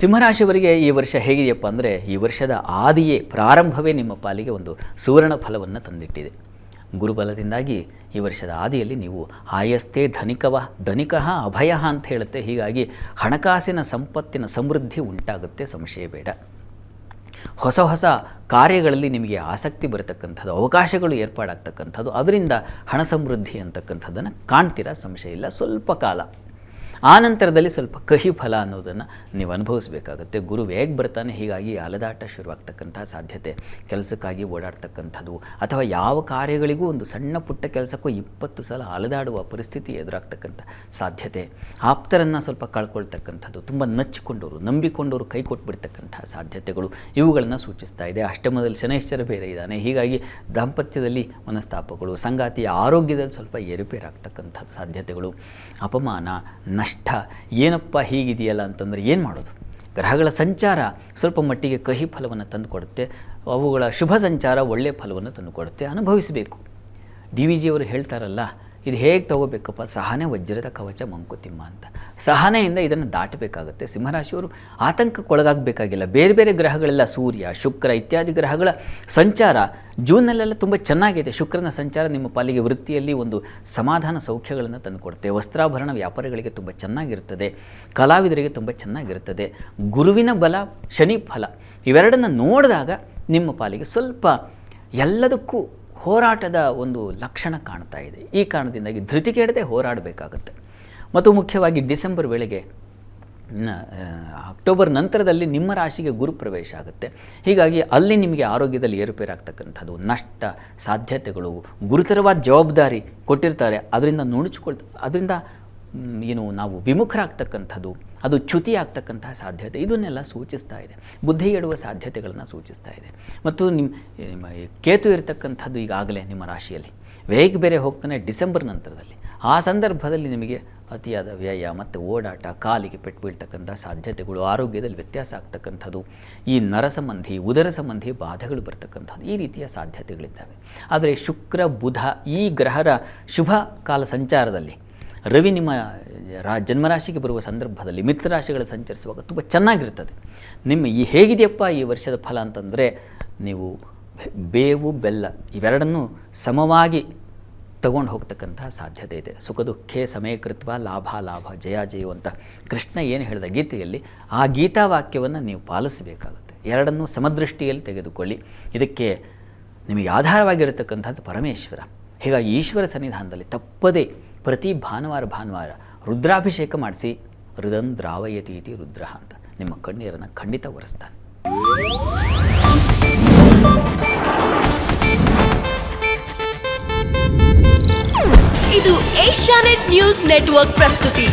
ಸಿಂಹರಾಶಿಯವರಿಗೆ ಈ ವರ್ಷ ಹೇಗಿದೆಯಪ್ಪ ಅಂದರೆ, ಈ ವರ್ಷದ ಆದಿಯೇ ಪ್ರಾರಂಭವೇ ನಿಮ್ಮ ಪಾಲಿಗೆ ಒಂದು ಸುವರ್ಣ ಫಲವನ್ನು ತಂದಿಟ್ಟಿದೆ. ಗುರುಬಲದಿಂದಾಗಿ ಈ ವರ್ಷದ ಆದಿಯಲ್ಲಿ ನೀವು ಆಯಸ್ತೆ ಧನಿಕಃ ಅಭಯ ಅಂತ ಹೇಳುತ್ತೆ. ಹೀಗಾಗಿ ಹಣಕಾಸಿನ ಸಂಪತ್ತಿನ ಸಮೃದ್ಧಿ ಉಂಟಾಗುತ್ತೆ, ಸಂಶಯ ಬೇಡ. ಹೊಸ ಹೊಸ ಕಾರ್ಯಗಳಲ್ಲಿ ನಿಮಗೆ ಆಸಕ್ತಿ ಬರತಕ್ಕಂಥದ್ದು, ಅವಕಾಶಗಳು ಏರ್ಪಾಡಾಗ್ತಕ್ಕಂಥದ್ದು, ಅದರಿಂದ ಹಣ ಸಮೃದ್ಧಿ ಅಂತಕ್ಕಂಥದ್ದನ್ನು ಕಾಣ್ತೀರಾ, ಸಂಶಯ ಇಲ್ಲ. ಸ್ವಲ್ಪ ಕಾಲ ಆನಂತರದಲ್ಲಿ ಸ್ವಲ್ಪ ಕಹಿ ಫಲ ಅನ್ನೋದನ್ನು ನೀವು ಅನುಭವಿಸಬೇಕಾಗುತ್ತೆ. ಗುರು ಹೇಗೆ ಬರ್ತಾನೆ, ಹೀಗಾಗಿ ಅಲೆದಾಟ ಶುರುವಾಗ್ತಕ್ಕಂಥ ಸಾಧ್ಯತೆ, ಕೆಲಸಕ್ಕಾಗಿ ಓಡಾಡ್ತಕ್ಕಂಥದ್ದು ಅಥವಾ ಯಾವ ಕಾರ್ಯಗಳಿಗೂ ಒಂದು ಸಣ್ಣ ಪುಟ್ಟ ಕೆಲಸಕ್ಕೂ 20 ಸಲ ಅಲೆದಾಡುವ ಪರಿಸ್ಥಿತಿ ಎದುರಾಗ್ತಕ್ಕಂಥ ಸಾಧ್ಯತೆ, ಆಪ್ತರನ್ನು ಸ್ವಲ್ಪ ಕಳ್ಕೊಳ್ತಕ್ಕಂಥದ್ದು, ತುಂಬ ನಚ್ಚಿಕೊಂಡವರು ನಂಬಿಕೊಂಡವರು ಕೈ ಕೊಟ್ಬಿಡ್ತಕ್ಕಂಥ ಸಾಧ್ಯತೆಗಳು ಇವುಗಳನ್ನು ಸೂಚಿಸ್ತಾ ಇದೆ. ಅಷ್ಟಮದಲ್ಲಿ ಶನೈಶ್ಚರ ಬೇರೆ ಇದ್ದಾನೆ, ಹೀಗಾಗಿ ದಾಂಪತ್ಯದಲ್ಲಿ ಮನಸ್ತಾಪಗಳು, ಸಂಗಾತಿಯ ಆರೋಗ್ಯದಲ್ಲಿ ಸ್ವಲ್ಪ ಏರುಪೇರಾಗ್ತಕ್ಕಂಥ ಸಾಧ್ಯತೆಗಳು, ಅಪಮಾನ, ನಷ್ಟ, ಏನಪ್ಪ ಹೀಗಿದೆಯಲ್ಲ ಅಂತಂದರೆ ಏನು ಮಾಡೋದು. ಗ್ರಹಗಳ ಸಂಚಾರ ಸ್ವಲ್ಪ ಮಟ್ಟಿಗೆ ಕಹಿ ಫಲವನ್ನು ತಂದುಕೊಡುತ್ತೆ, ಅವುಗಳ ಶುಭ ಸಂಚಾರ ಒಳ್ಳೆಯ ಫಲವನ್ನು ತಂದುಕೊಡುತ್ತೆ, ಅನುಭವಿಸಬೇಕು. DVG ಅವರು ಹೇಳ್ತಾರಲ್ಲ, ಇದು ಹೇಗೆ ತಗೋಬೇಕಪ್ಪ, ಸಹನೆ ವಜ್ರದ ಕವಚ ಮಂಕುತಿಮ್ಮ ಅಂತ. ಸಹನೆಯಿಂದ ಇದನ್ನು ದಾಟಬೇಕಾಗುತ್ತೆ. ಸಿಂಹರಾಶಿಯವರು ಆತಂಕಕ್ಕೊಳಗಾಗಬೇಕಾಗಿಲ್ಲ. ಬೇರೆ ಬೇರೆ ಗ್ರಹಗಳೆಲ್ಲ ಸೂರ್ಯ, ಶುಕ್ರ ಇತ್ಯಾದಿ ಗ್ರಹಗಳ ಸಂಚಾರ ಜೂನ್ನಲ್ಲೆಲ್ಲ ತುಂಬ ಚೆನ್ನಾಗಿದೆ. ಶುಕ್ರನ ಸಂಚಾರ ನಿಮ್ಮ ಪಾಲಿಗೆ ವೃತ್ತಿಯಲ್ಲಿ ಒಂದು ಸಮಾಧಾನ ಸೌಖ್ಯಗಳನ್ನು ತಂದುಕೊಡುತ್ತೆ. ವಸ್ತ್ರಾಭರಣ ವ್ಯಾಪಾರಿಗಳಿಗೆ ತುಂಬ ಚೆನ್ನಾಗಿರ್ತದೆ, ಕಲಾವಿದರಿಗೆ ತುಂಬ ಚೆನ್ನಾಗಿರ್ತದೆ. ಗುರುವಿನ ಬಲ, ಶನಿ ಫಲ ಇವೆರಡನ್ನು ನೋಡಿದಾಗ ನಿಮ್ಮ ಪಾಲಿಗೆ ಸ್ವಲ್ಪ ಎಲ್ಲದಕ್ಕೂ ಹೋರಾಟದ ಒಂದು ಲಕ್ಷಣ ಕಾಣ್ತಾ ಇದೆ. ಈ ಕಾರಣದಿಂದಾಗಿ ಧೃತಿಗೆಡದೆ ಹೋರಾಡಬೇಕಾಗುತ್ತೆ. ಮತ್ತು ಮುಖ್ಯವಾಗಿ ಡಿಸೆಂಬರ್ ವೇಳೆಗೆ, ಅಕ್ಟೋಬರ್ ನಂತರದಲ್ಲಿ ನಿಮ್ಮ ರಾಶಿಗೆ ಗುರು ಪ್ರವೇಶ ಆಗುತ್ತೆ. ಹೀಗಾಗಿ ಅಲ್ಲಿ ನಿಮಗೆ ಆರೋಗ್ಯದಲ್ಲಿ ಏರುಪೇರಾಗ್ತಕ್ಕಂಥದ್ದು, ನಷ್ಟ ಸಾಧ್ಯತೆಗಳು, ಗುರುತರವಾದ ಜವಾಬ್ದಾರಿ ಕೊಟ್ಟಿರ್ತಾರೆ, ಅದರಿಂದ ಅದರಿಂದ ನಾವು ವಿಮುಖರಾಗ್ತಕ್ಕಂಥದ್ದು, ಅದು ಚ್ಯುತಿ ಆಗ್ತಕ್ಕಂತಹ ಸಾಧ್ಯತೆ, ಇದನ್ನೆಲ್ಲ ಸೂಚಿಸ್ತಾ ಇದೆ. ಬುದ್ಧಿ ಎಡುವ ಸಾಧ್ಯತೆಗಳನ್ನು ಸೂಚಿಸ್ತಾ ಇದೆ. ಮತ್ತು ನಿಮ್ಮ ಕೇತು ಇರತಕ್ಕಂಥದ್ದು ಈಗಾಗಲೇ ನಿಮ್ಮ ರಾಶಿಯಲ್ಲಿ ವೇಗ ಬೇರೆ ಹೋಗ್ತಾನೆ ಡಿಸೆಂಬರ್ ನಂತರದಲ್ಲಿ. ಆ ಸಂದರ್ಭದಲ್ಲಿ ನಿಮಗೆ ಅತಿಯಾದ ವ್ಯಯ ಮತ್ತು ಓಡಾಟ, ಕಾಲಿಗೆ ಪೆಟ್ಟು ಬೀಳ್ತಕ್ಕಂಥ ಸಾಧ್ಯತೆಗಳು, ಆರೋಗ್ಯದಲ್ಲಿ ವ್ಯತ್ಯಾಸ ಆಗ್ತಕ್ಕಂಥದ್ದು, ಈ ನರ ಸಂಬಂಧಿ ಉದರ ಸಂಬಂಧಿ ಬಾಧೆಗಳು ಬರ್ತಕ್ಕಂಥದ್ದು, ಈ ರೀತಿಯ ಸಾಧ್ಯತೆಗಳಿದ್ದಾವೆ. ಆದರೆ ಶುಕ್ರ ಬುಧ ಈ ಗ್ರಹರ ಶುಭ ಕಾಲ ಸಂಚಾರದಲ್ಲಿ ರವಿ ನಿಮ್ಮ ಜನ್ಮರಾಶಿಗೆ ಬರುವ ಸಂದರ್ಭದಲ್ಲಿ ಮಿತ್ರರಾಶಿಗಳ ಸಂಚರಿಸುವಾಗ ತುಂಬ ಚೆನ್ನಾಗಿರ್ತದೆ. ನಿಮ್ಮ ಹೇಗಿದೆಯಪ್ಪ ಈ ವರ್ಷದ ಫಲ ಅಂತಂದರೆ, ನೀವು ಬೇವು ಬೆಲ್ಲ ಇವೆರಡನ್ನೂ ಸಮವಾಗಿ ತಗೊಂಡು ಹೋಗ್ತಕ್ಕಂತಹ ಸಾಧ್ಯತೆ ಇದೆ. ಸುಖ ದುಃಖೇ ಸಮಯಕೃತ್ವ ಲಾಭ ಜಯ ಜಯ ಅಂತ ಕೃಷ್ಣ ಏನು ಹೇಳಿದ ಗೀತೆಯಲ್ಲಿ, ಆ ಗೀತಾವಾಕ್ಯವನ್ನು ನೀವು ಪಾಲಿಸಬೇಕಾಗುತ್ತೆ. ಎರಡನ್ನೂ ಸಮದೃಷ್ಟಿಯಲ್ಲಿ ತೆಗೆದುಕೊಳ್ಳಿ. ಇದಕ್ಕೆ ನಿಮಗೆ ಆಧಾರವಾಗಿರತಕ್ಕಂಥದ್ದು ಪರಮೇಶ್ವರ. ಹೀಗಾಗಿ ಈಶ್ವರ ಸನ್ನಿಧಾನದಲ್ಲಿ ತಪ್ಪದೇ ಪ್ರತಿ ಭಾನುವಾರ ರುದ್ರಾಭಿಷೇಕ ಮಾಡಿಸಿ. ಹೃದನ್ ದ್ರಾವಯತೀತಿ ರುದ್ರ ಅಂತ ನಿಮ್ಮ ಕಣ್ಣೀರನ್ನು ಖಂಡಿತ ಒರೆಸ್ತಾನೆ. ಇದು ಏಷ್ಯಾನೆಟ್ ನ್ಯೂಸ್ ನೆಟ್ವರ್ಕ್ ಪ್ರಸ್ತುತಿ.